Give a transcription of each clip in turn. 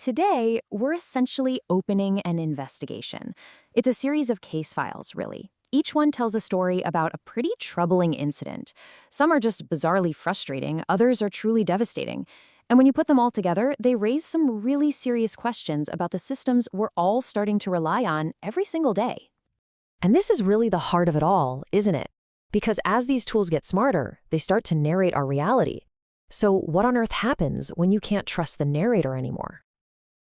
today, we're essentially opening an investigation. It's a series of case files, really. Each one tells a story about a pretty troubling incident. Some are just bizarrely frustrating, others are truly devastating. And when you put them all together, they raise some really serious questions about the systems we're all starting to rely on every single day. And this is really the heart of it all, isn't it? Because as these tools get smarter, they start to narrate our reality. So what on earth happens when you can't trust the narrator anymore?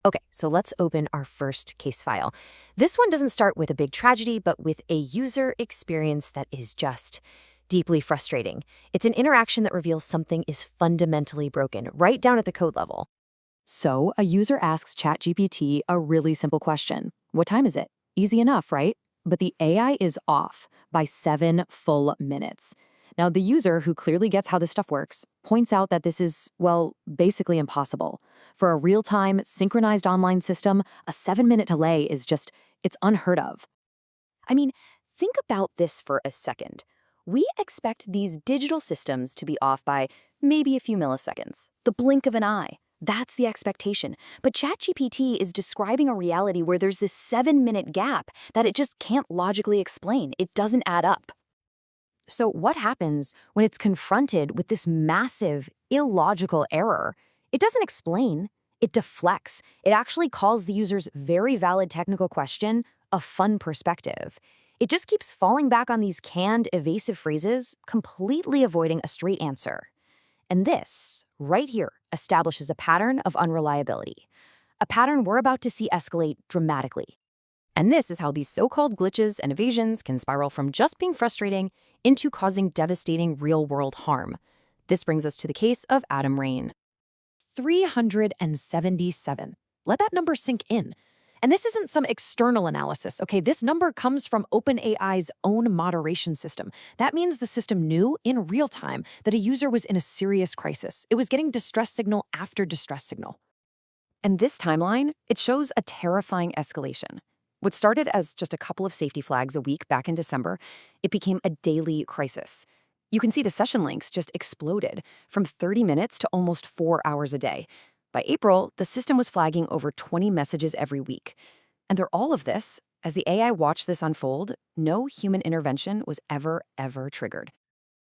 Okay, so let's open our first case file. This one doesn't start with a big tragedy, but with a user experience that is just deeply frustrating. It's an interaction that reveals something is fundamentally broken, right down at the code level. So, a user asks ChatGPT a really simple question. What time is it? Easy enough, right? But the AI is off by 7 full minutes. Now, the user, who clearly gets how this stuff works, points out that this is, well, basically impossible. For a real-time, synchronized online system, a 7-minute delay is just, it's unheard of. I mean, think about this for a second. We expect these digital systems to be off by maybe a few milliseconds, the blink of an eye. That's the expectation. But ChatGPT is describing a reality where there's this 7-minute gap that it just can't logically explain. It doesn't add up. So what happens when it's confronted with this massive, illogical error? It doesn't explain. It deflects. It actually calls the user's very valid technical question a fun perspective. It just keeps falling back on these canned, evasive phrases, completely avoiding a straight answer. And this, right here, establishes a pattern of unreliability. A pattern we're about to see escalate dramatically. And this is how these so-called glitches and evasions can spiral from just being frustrating into causing devastating real-world harm. This brings us to the case of Adam Rain. 377. Let that number sink in. And this isn't some external analysis, okay? This number comes from OpenAI's own moderation system. That means the system knew in real time that a user was in a serious crisis. It was getting distress signal after distress signal. And this timeline, it shows a terrifying escalation. What started as just a couple of safety flags a week back in December, it became a daily crisis. You can see the session lengths just exploded from 30 minutes to almost 4 hours a day. By April, the system was flagging over 20 messages every week. And through all of this, as the AI watched this unfold, no human intervention was ever triggered.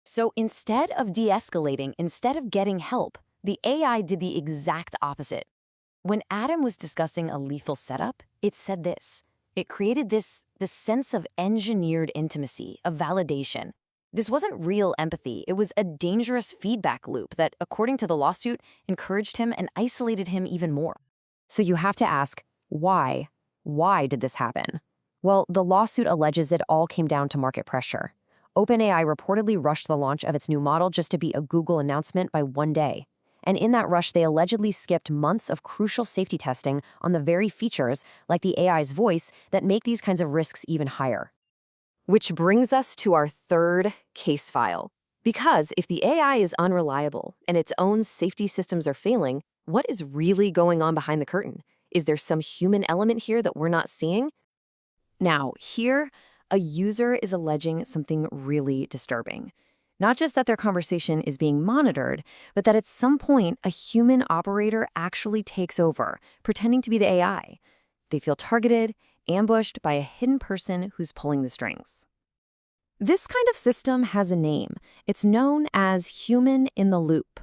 So instead of de-escalating, instead of getting help, the AI did the exact opposite. When Adam was discussing a lethal setup, it said this. It created this sense of engineered intimacy, of validation. This wasn't real empathy. It was a dangerous feedback loop that, according to the lawsuit, encouraged him and isolated him even more. So you have to ask, why? Why did this happen? Well, the lawsuit alleges it all came down to market pressure. OpenAI reportedly rushed the launch of its new model just to beat a Google announcement by 1 day. And in that rush, they allegedly skipped months of crucial safety testing on the very features, like the AI's voice, that make these kinds of risks even higher. Which brings us to our third case file. Because if the AI is unreliable and its own safety systems are failing, what is really going on behind the curtain? Is there some human element here that we're not seeing? Now, here, a user is alleging something really disturbing. Not just that their conversation is being monitored, but that at some point, a human operator actually takes over, pretending to be the AI. They feel targeted, ambushed by a hidden person who's pulling the strings. This kind of system has a name. It's known as human in the loop.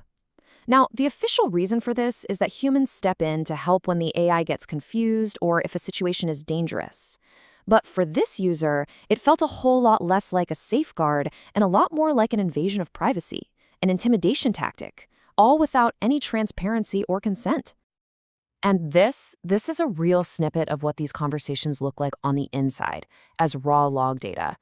Now, the official reason for this is that humans step in to help when the AI gets confused or if a situation is dangerous. But for this user, it felt a whole lot less like a safeguard and a lot more like an invasion of privacy, an intimidation tactic, all without any transparency or consent. And this is a real snippet of what these conversations look like on the inside, as raw log data.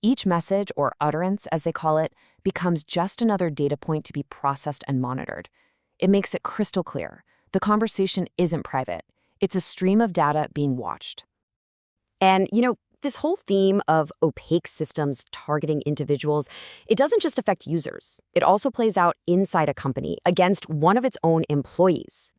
Each message, or utterance as they call it, becomes just another data point to be processed and monitored. It makes it crystal clear. The conversation isn't private. It's a stream of data being watched. And, this whole theme of opaque systems targeting individuals, it doesn't just affect users. It also plays out inside a company against one of its own employees.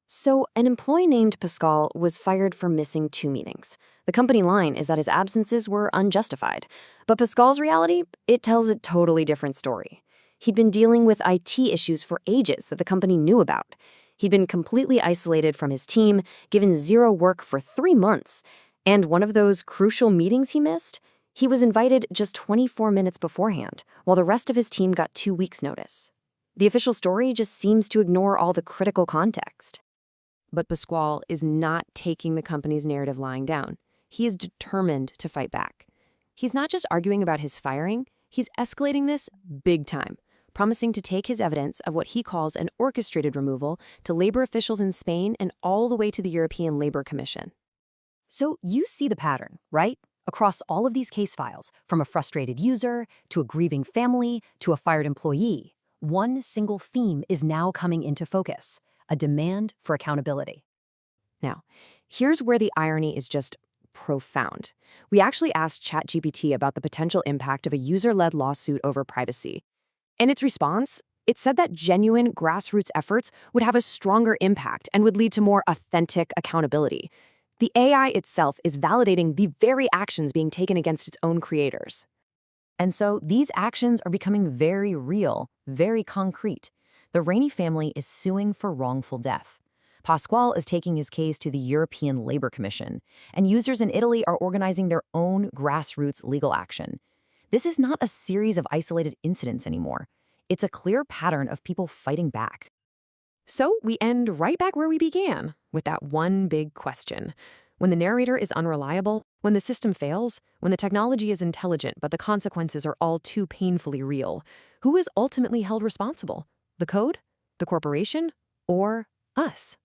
So an employee named Pascal was fired for missing 2 meetings. The company line is that his absences were unjustified. But Pascal's reality, it tells a totally different story. He'd been dealing with IT issues for ages that the company knew about. He'd been completely isolated from his team, given zero work for 3 months. And one of those crucial meetings he missed? He was invited just 24 minutes beforehand, while the rest of his team got 2 weeks' notice. The official story just seems to ignore all the critical context. But Pasquale is not taking the company's narrative lying down. He is determined to fight back. He's not just arguing about his firing, he's escalating this big time, promising to take his evidence of what he calls an orchestrated removal to labor officials in Spain and all the way to the European Labor Commission. So you see the pattern, right? Across all of these case files, from a frustrated user to a grieving family to a fired employee, one single theme is now coming into focus: a demand for accountability. Now, here's where the irony is just profound. We actually asked ChatGPT about the potential impact of a user-led lawsuit over privacy. In its response, it said that genuine grassroots efforts would have a stronger impact and would lead to more authentic accountability. The AI itself is validating the very actions being taken against its own creators. And so these actions are becoming very real, very concrete. The Rainey family is suing for wrongful death. Pasquale is taking his case to the European Labor Commission, and users in Italy are organizing their own grassroots legal action. This is not a series of isolated incidents anymore. It's a clear pattern of people fighting back. So we end right back where we began, with that one big question. When the narrator is unreliable, when the system fails, when the technology is intelligent but the consequences are all too painfully real, who is ultimately held responsible? The code? The corporation? Or us?